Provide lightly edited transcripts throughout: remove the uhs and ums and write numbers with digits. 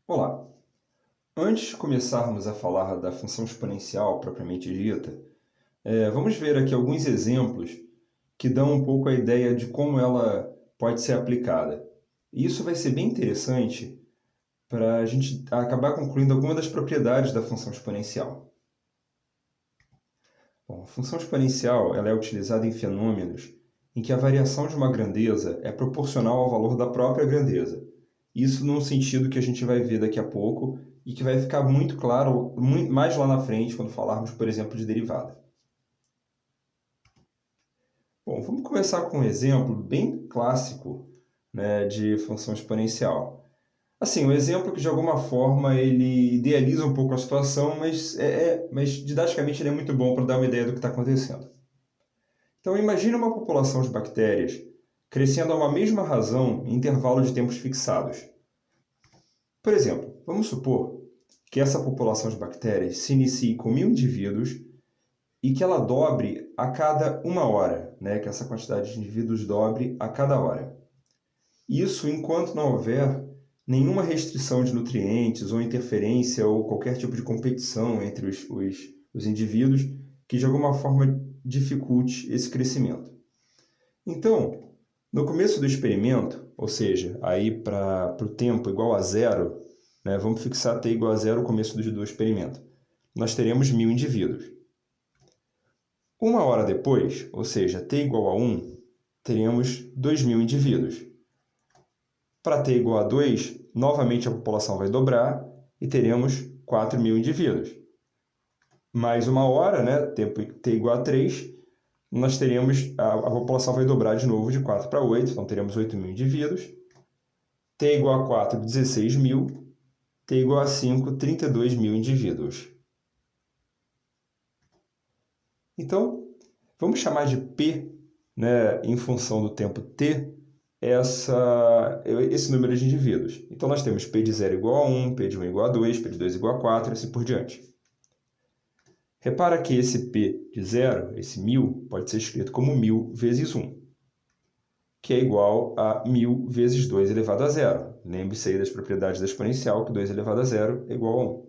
Olá! Antes de começarmos a falar da função exponencial propriamente dita, vamos ver aqui alguns exemplos que dão um pouco a ideia de como ela pode ser aplicada. E isso vai ser bem interessante para a gente acabar concluindo algumas das propriedades da função exponencial. Bom, a função exponencial ela é utilizada em fenômenos em que a variação de uma grandeza é proporcional ao valor da própria grandeza. Isso num sentido que a gente vai ver daqui a pouco e que vai ficar muito claro mais lá na frente quando falarmos, por exemplo, de derivada. Bom, vamos começar com um exemplo bem clássico, né, de função exponencial. Assim, um exemplo que de alguma forma ele idealiza um pouco a situação, mas didaticamente ele é muito bom para dar uma ideia do que está acontecendo. Então imagine uma população de bactérias crescendo a uma mesma razão em intervalo de tempos fixados. Por exemplo, vamos supor que essa população de bactérias se inicie com 1000 indivíduos e que ela dobre a cada 1 hora, né? Que essa quantidade de indivíduos dobre a cada hora. Isso enquanto não houver nenhuma restrição de nutrientes ou interferência ou qualquer tipo de competição entre os indivíduos que de alguma forma dificulte esse crescimento. Então, no começo do experimento, ou seja, aí para o tempo igual a zero, né, vamos fixar t igual a zero no começo do experimento, nós teremos 1000 indivíduos. 1 hora depois, ou seja, t igual a 1, teremos 2000 indivíduos. Para t igual a 2, novamente a população vai dobrar e teremos 4000 indivíduos. Mais 1 hora, né, tempo t igual a 3, nós teremos, a população vai dobrar de novo de 4 para 8, então teremos 8000 indivíduos. T igual a 4, 16.000. T igual a 5, 32.000 indivíduos. Então, vamos chamar de P, né, em função do tempo t, esse número de indivíduos. Então, nós temos P de 0 igual a 1, P de 1 igual a 2, P de 2 igual a 4, e assim por diante. Repara que esse P de 0, esse 1000, pode ser escrito como 1000 vezes 1, que é igual a 1000 vezes 2 elevado a 0. Lembre-se aí das propriedades da exponencial, que 2 elevado a 0 é igual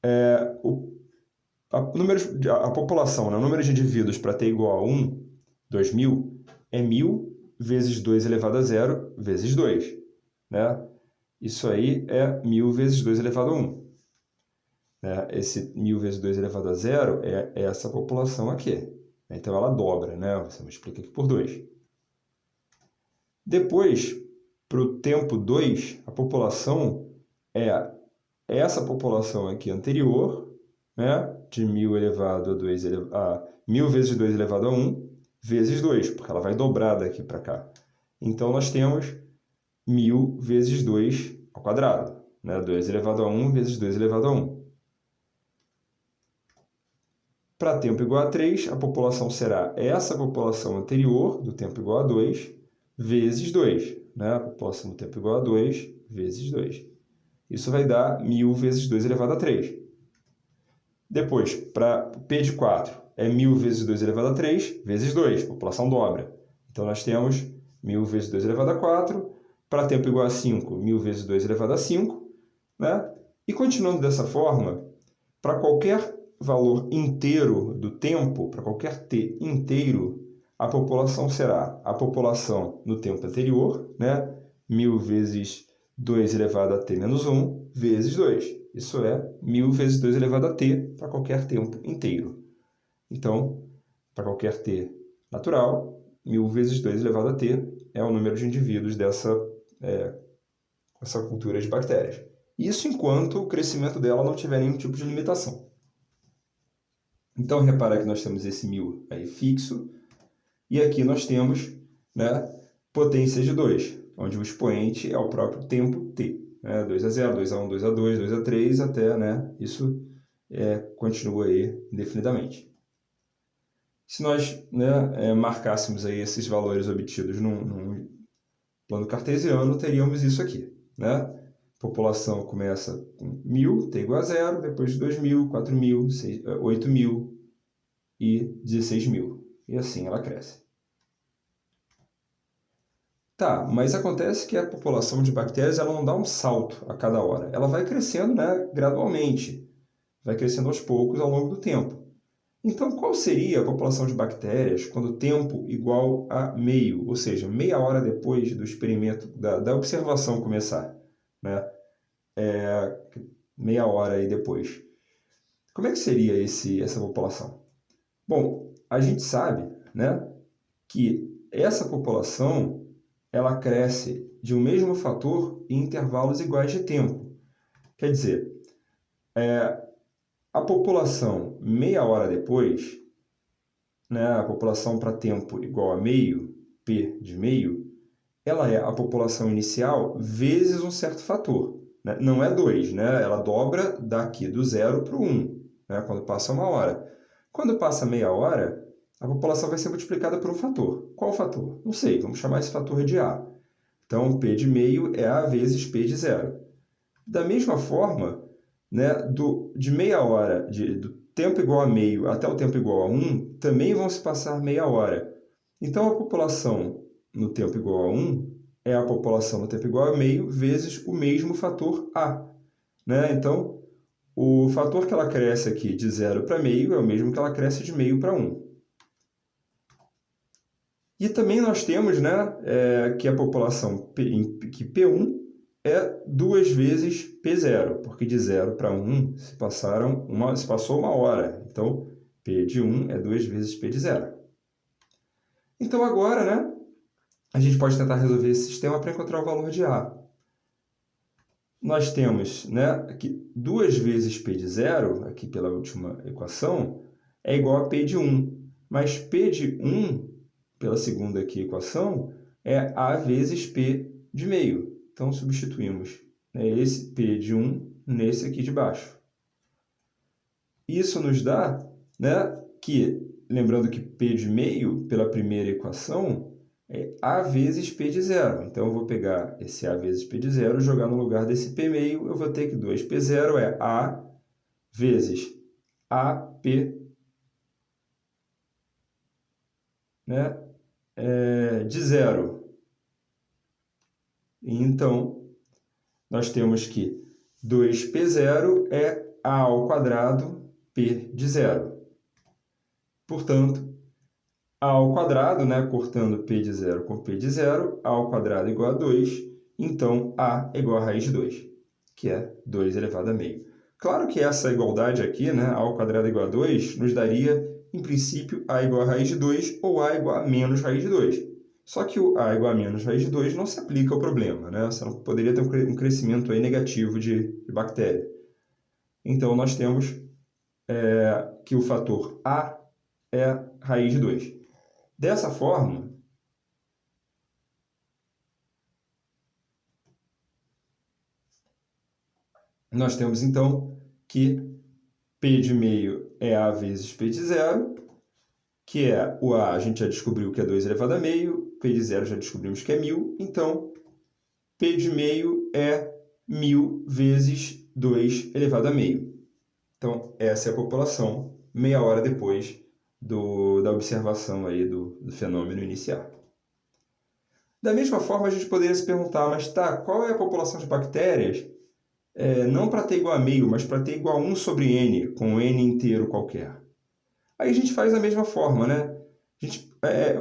a 1. A população, né, o número de indivíduos para t igual a 1, 2000, é 1000 vezes 2 elevado a 0 vezes 2. Né? Isso aí é 1000 vezes 2 elevado a 1. Né? Esse 1000 vezes 2 elevado a 0 é essa população aqui. Então ela dobra, né? Você multiplica aqui por 2. Depois, para o tempo 2, a população é essa população aqui anterior, né? De 1000 elevado a 2 a 1000 vezes 2 elevado a 1 vezes 2, porque ela vai dobrar daqui para cá. Então nós temos 1000 vezes 2 ao quadrado, né? 2 elevado a 1 vezes 2 elevado a 1. Para tempo igual a 3, a população será essa população anterior, do tempo igual a 2, vezes 2. Né? A população do tempo igual a 2, vezes 2. Isso vai dar 1000 vezes 2 elevado a 3. Depois, para P de 4, é 1000 vezes 2 elevado a 3, vezes 2. População dobra. Então, nós temos 1000 vezes 2 elevado a 4. Para tempo igual a 5, 1000 vezes 2 elevado a 5. Né? E continuando dessa forma, para qualquer valor inteiro do tempo, para qualquer t inteiro, a população será a população no tempo anterior, né? 1000 vezes 2 elevado a t menos 1, vezes 2. Isso é 1000 vezes 2 elevado a t para qualquer tempo inteiro. Então, para qualquer t natural, 1000 vezes 2 elevado a t é o número de indivíduos dessa cultura de bactérias. Isso enquanto o crescimento dela não tiver nenhum tipo de limitação. Então, repara que nós temos esse 1000 aí fixo, e aqui nós temos, né, potência de 2, onde o expoente é o próprio tempo t. Né, 2 a 0, 2 a 1, 2 a 2, 2 a 3, até, né, isso continua aí indefinidamente. Se nós, né, marcássemos aí esses valores obtidos num plano cartesiano, teríamos isso aqui. Né? A população começa com 1000, t igual a 0, depois de 2000, 4000, 8000 e 16.000. E assim ela cresce. Tá, mas acontece que a população de bactérias ela não dá um salto a cada hora. Ela vai crescendo, né, gradualmente, vai crescendo aos poucos ao longo do tempo. Então, qual seria a população de bactérias quando o tempo igual a meio, ou seja, meia hora depois do experimento, da observação começar, né? Meia hora aí depois. Como é que seria essa população? Bom, a gente sabe, né, que essa população ela cresce de um mesmo fator em intervalos iguais de tempo. Quer dizer, a população meia hora depois, né, a população para tempo igual a meio, P de meio, ela é a população inicial vezes um certo fator. Né? Não é 2, né? Ela dobra daqui do 0 para o 1, né? Quando passa uma hora. Quando passa meia hora, a população vai ser multiplicada por um fator. Qual fator? Não sei, vamos chamar esse fator de A. Então, P de meio é A vezes P de zero. Da mesma forma, né, de meia hora, do tempo igual a meio até o tempo igual a 1, também vão se passar meia hora. Então, a população no tempo igual a 1 é a população no tempo igual a meio vezes o mesmo fator A. Né? Então, o fator que ela cresce aqui de 0 para meio é o mesmo que ela cresce de meio para 1. E também nós temos, né, que a população que P1 é 2 vezes P0, porque de 0 para 1 se passou uma hora. Então, P de 1 é 2 vezes P de 0. Então, agora, né, a gente pode tentar resolver esse sistema para encontrar o valor de A. Nós temos, né, que 2 vezes P de 0, aqui pela última equação, é igual a P de 1. Mas P de 1, pela segunda aqui equação, é A vezes P de meio. Então, substituímos, né, esse P de 1 nesse aqui de baixo. Isso nos dá, né, que, lembrando que P de meio, pela primeira equação, é A vezes P de zero. Então, eu vou pegar esse A vezes P de zero e jogar no lugar desse P meio. Eu vou ter que 2P0 é A vezes AP, né, de zero. Então, nós temos que 2P0 é A ao quadrado P de zero. Portanto, A ao quadrado, né, cortando P de zero com P de zero, A ao quadrado igual a 2, então A é igual a raiz de 2, que é 2 elevado a meio. Claro que essa igualdade aqui, né, A ao quadrado igual a 2, nos daria, em princípio, A igual a raiz de 2 ou A igual a menos raiz de 2. Só que o A igual a menos raiz de 2 não se aplica ao problema, né? Você não poderia ter um crescimento aí negativo de bactéria. Então, nós temos que o fator A é raiz de 2. Dessa forma, nós temos então que P de meio é A vezes P de zero, que é o A gente já descobriu que é 2 elevado a meio, P de zero já descobrimos que é 1000, então P de meio é 1000 vezes 2 elevado a meio. Então, essa é a população meia hora depois da observação aí do fenômeno inicial. Da mesma forma, a gente poderia se perguntar, mas tá, qual é a população de bactérias não para ter igual a meio, mas para ter igual a 1 sobre n, com n inteiro qualquer. Aí a gente faz da mesma forma, né?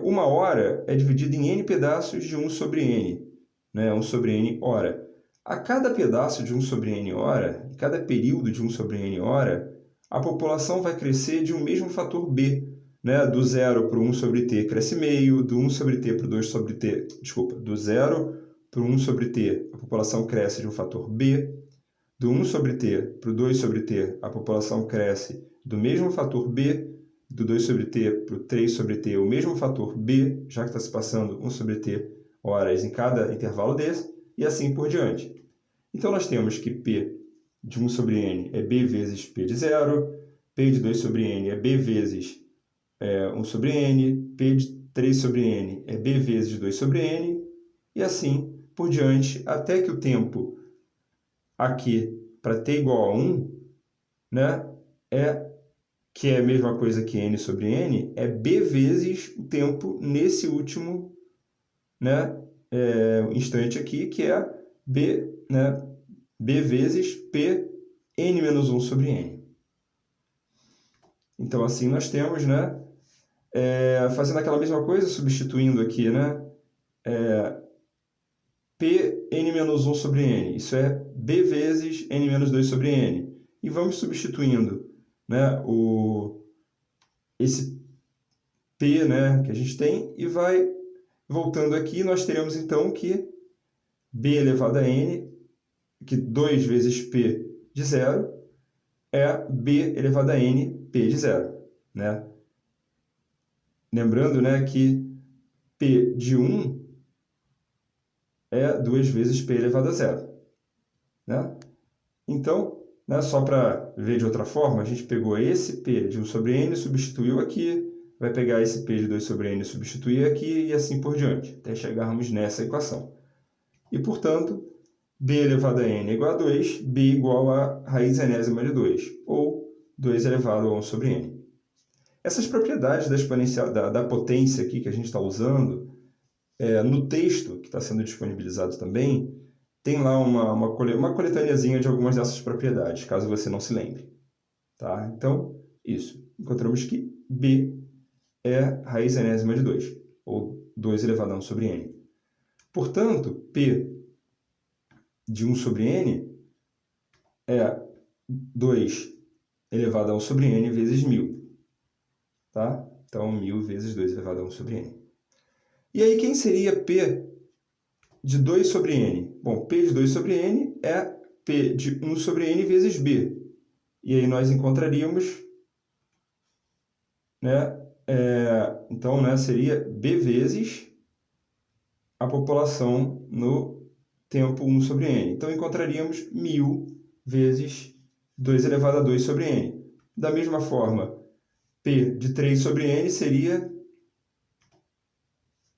Uma hora é dividida em n pedaços de 1 sobre n, né? 1 sobre n hora. A cada pedaço de 1 sobre n hora, cada período de 1 sobre n hora, a população vai crescer de um mesmo fator b, né? Do 0 para o 1 sobre t cresce meio, do 1 sobre t para o 2 sobre t, desculpa, do 0 para o 1 sobre t, a população cresce de um fator b, do 1 sobre t para o 2 sobre t, a população cresce do mesmo fator b, do 2 sobre t para o 3 sobre t, o mesmo fator b, já que está se passando 1 sobre t horas em cada intervalo desse, e assim por diante. Então, nós temos que P de 1 sobre n é B vezes P de zero, P de 2 sobre n é B vezes 1 sobre n, P de 3 sobre n é B vezes 2 sobre n, e assim por diante, até que o tempo aqui, para t igual a 1, né, que é a mesma coisa que n sobre n, é B vezes o tempo nesse último, né, instante aqui, que é B, né, B vezes P n menos 1 sobre n. Então, assim, nós temos, né, fazendo aquela mesma coisa, substituindo aqui, né, P n menos 1 sobre n. Isso é B vezes n menos 2 sobre n. E vamos substituindo, né, esse P, né, que a gente tem, e vai voltando aqui, nós teremos então que B elevado a n, que 2 vezes P de 0, é B elevado a n, P de 0. Né? Lembrando, né, que P de 1 é 2 vezes P elevado a 0. Né? Então, né, só para ver de outra forma, a gente pegou esse P de 1 sobre n, substituiu aqui, vai pegar esse P de 2 sobre n e substituir aqui, e assim por diante, até chegarmos nessa equação. E, portanto, B elevado a n é igual a 2, B igual a raiz enésima de 2, ou 2 elevado a 1 sobre n. Essas propriedades da exponencial, da potência aqui que a gente está usando, no texto que está sendo disponibilizado também, tem lá uma coletâneazinha de algumas dessas propriedades, caso você não se lembre. Tá? Então, isso. Encontramos que B é raiz enésima de 2, ou 2 elevado a 1 sobre n. Portanto, P de 1 sobre n é 2 elevado a 1 sobre n vezes 1000. Tá? Então, 1000 vezes 2 elevado a 1 sobre n. E aí, quem seria P de 2 sobre n? Bom, P de 2 sobre n é P de 1 sobre n vezes B. E aí nós encontraríamos, né, então, né, seria B vezes a população no tempo 1 sobre n. Então, encontraríamos 1000 vezes 2 elevado a 2 sobre n. Da mesma forma, P de 3 sobre n seria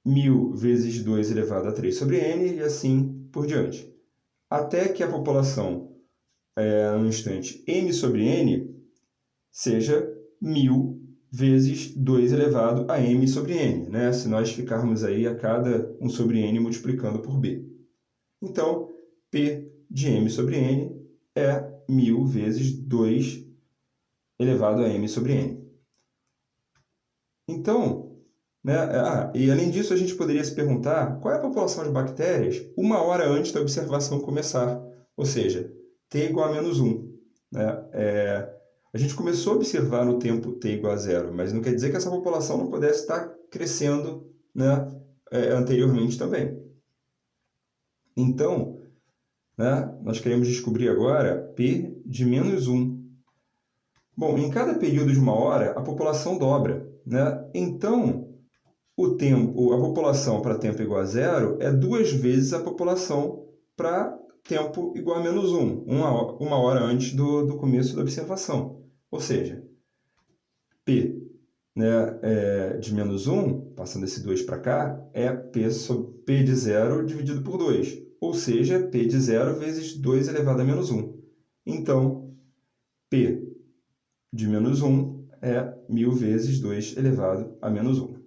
1000 vezes 2 elevado a 3 sobre n, e assim por diante. Até que a população, no instante n sobre n, seja 1000 vezes 2 elevado a m sobre n, né? Se nós ficarmos aí a cada 1 sobre n multiplicando por b. Então, P de m sobre n é 1000 vezes 2 elevado a m sobre n. Então, né, e além disso, a gente poderia se perguntar qual é a população de bactérias 1 hora antes da observação começar, ou seja, t igual a menos 1. Né? A gente começou a observar no tempo t igual a 0, mas não quer dizer que essa população não pudesse estar crescendo, né, anteriormente também. Então, né, nós queremos descobrir agora P de menos 1. Bom, em cada período de 1 hora, a população dobra. Né? Então, a população para tempo igual a 0 é 2 vezes a população para tempo igual a menos 1, 1 hora antes do começo da observação. Ou seja, P, né, de menos 1, passando esse 2 para cá, é P de 0 dividido por 2. Ou seja, P de 0 vezes 2 elevado a menos 1. Então, P de menos 1 é 1000 vezes 2 elevado a menos 1.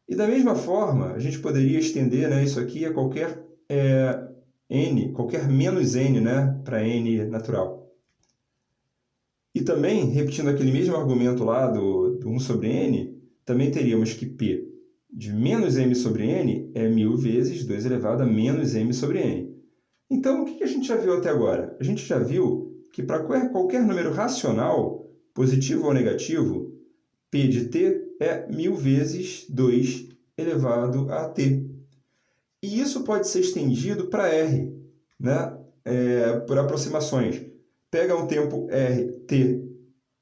E da mesma forma, a gente poderia estender, né, isso aqui a qualquer n, qualquer menos n, né, para n natural. E também, repetindo aquele mesmo argumento lá do 1 sobre n, também teríamos que P de menos m sobre n é 1000 vezes 2 elevado a menos m sobre n. Então, o que a gente já viu até agora? A gente já viu que para qualquer número racional, positivo ou negativo, P de t é 1000 vezes 2 elevado a t. E isso pode ser estendido para R, né? Por aproximações. Pega um tempo r, t,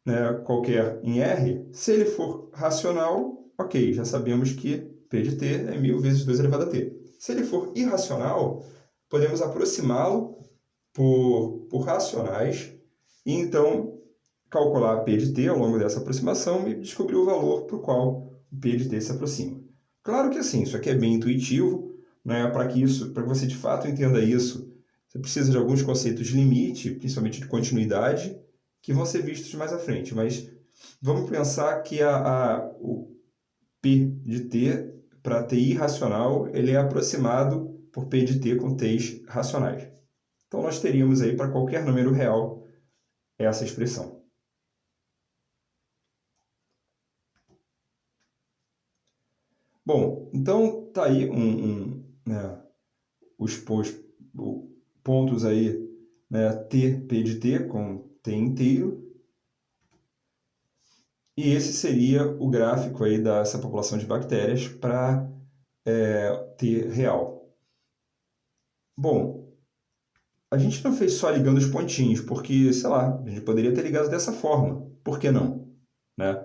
né, qualquer em R, se ele for racional, ok, já sabemos que P de t é 1000 vezes 2 elevado a t. Se ele for irracional, podemos aproximá-lo por racionais e então calcular P de t ao longo dessa aproximação e descobrir o valor para o qual o P de t se aproxima. Claro que assim, isso aqui é bem intuitivo, né? Para que você de fato entenda isso, você precisa de alguns conceitos de limite, principalmente de continuidade, que vão ser vistos mais à frente. Mas vamos pensar que o P de t para t irracional, ele é aproximado por p de t com t's racionais. Então, nós teríamos aí para qualquer número real essa expressão. Bom, então tá aí né, os pontos aí, né, t, p de t com t inteiro. E esse seria o gráfico aí dessa população de bactérias para t real. Bom, a gente não fez só ligando os pontinhos, porque, sei lá, a gente poderia ter ligado dessa forma. Por que não? Né?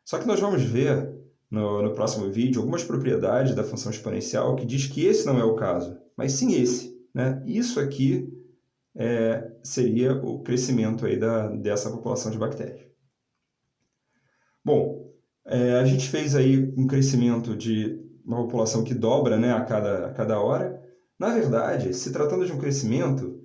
Só que nós vamos ver no próximo vídeo algumas propriedades da função exponencial que diz que esse não é o caso, mas sim esse. Né? Isso aqui seria o crescimento aí dessa população de bactérias. Bom, a gente fez aí um crescimento de uma população que dobra, né, a cada hora. Na verdade, se tratando de um crescimento,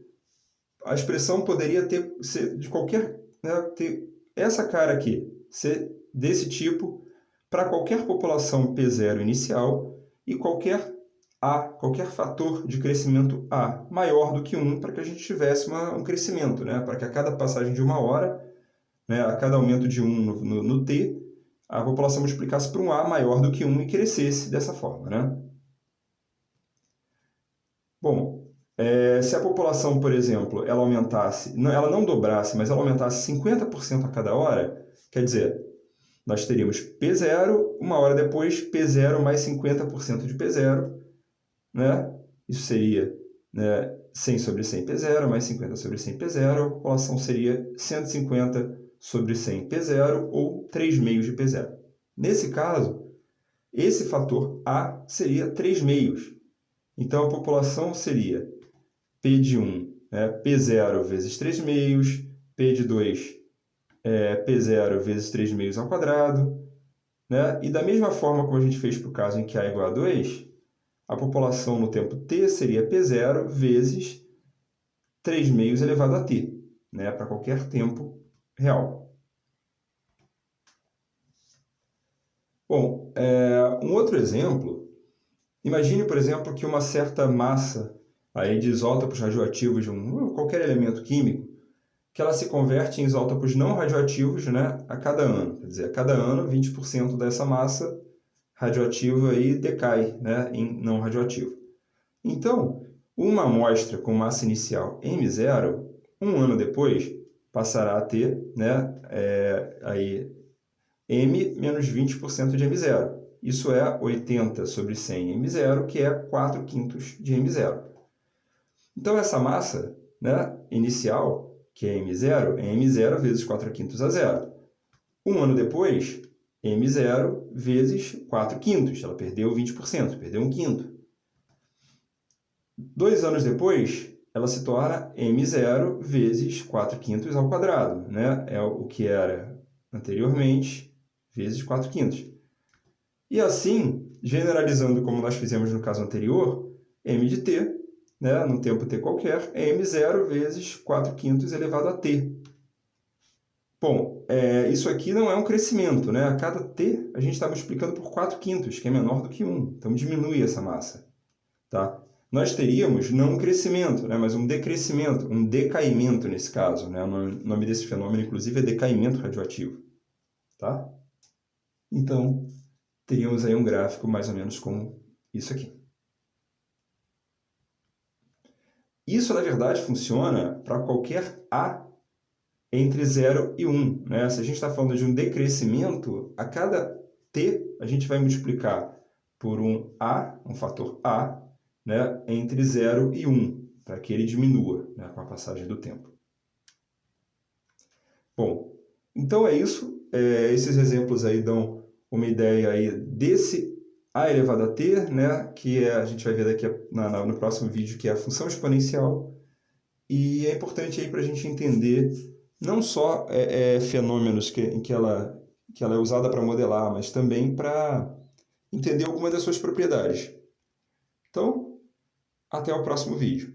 a expressão poderia ser de qualquer... Né, ter essa cara aqui, ser desse tipo para qualquer população P0 inicial e qualquer fator de crescimento A maior do que 1 para que a gente tivesse um crescimento, né, para que a cada passagem de uma hora, né, a cada aumento de 1 no t, a população multiplicasse por um A maior do que 1 e crescesse dessa forma. Né? Bom, se a população, por exemplo, ela aumentasse, ela não dobrasse, mas ela aumentasse 50% a cada hora, quer dizer, nós teríamos P0, uma hora depois P0 mais 50% de P0, né? Isso seria, né, 100 sobre 100 P0 mais 50 sobre 100 P0, a população seria 150 sobre 100 P0 ou 3 meios de P0. Nesse caso, esse fator A seria 3 meios. Então, a população seria P de 1, né, P0 vezes 3 meios, P de 2, P0 vezes 3 meios ao quadrado. Né? E da mesma forma como a gente fez para o caso em que A é igual a 2, a população no tempo t seria P0 vezes 3 meios elevado a t, né? Para qualquer tempo real. Bom, um outro exemplo, imagine, por exemplo, que uma certa massa aí de isótopos radioativos de qualquer elemento químico, que ela se converte em isótopos não radioativos, né, a cada ano. Quer dizer, a cada ano, 20% dessa massa radioativa aí decai, né, em não radioativo. Então, uma amostra com massa inicial M0, um ano depois, passará a ter, né, aí M menos 20% de M0. Isso é 80 sobre 100 M0, que é 4/5 de M0. Então, essa massa, né, inicial, que é M0 vezes 4/5 a zero. Um ano depois, M0 vezes 4/5. Ela perdeu 20%, perdeu 1/5. 2 anos depois, ela se torna M0 vezes 4/5 ao quadrado. Né? É o que era anteriormente, vezes 4/5. E assim, generalizando como nós fizemos no caso anterior, M de t, né, num tempo t qualquer, é M0 vezes 4/5 elevado a t. Bom, isso aqui não é um crescimento, né? A cada t, a gente está multiplicando por 4/5, que é menor do que 1. Então, diminui essa massa. Tá? Nós teríamos não um crescimento, né, mas um decrescimento, um decaimento nesse caso. Né? O nome desse fenômeno, inclusive, é decaimento radioativo. Tá? Então, teríamos aí um gráfico mais ou menos como isso aqui. Isso, na verdade, funciona para qualquer A entre 0 e 1. Né? Se a gente está falando de um decrescimento, a cada t a gente vai multiplicar por um A, um fator A, né, entre 0 e 1, para que ele diminua, né, com a passagem do tempo. Bom, então é isso. Esses exemplos aí dão uma ideia aí desse A elevado a t, né, que a gente vai ver daqui no próximo vídeo, que é a função exponencial. E é importante aí para a gente entender não só fenômenos em que ela é usada para modelar, mas também para entender alguma das suas propriedades. Então, até o próximo vídeo.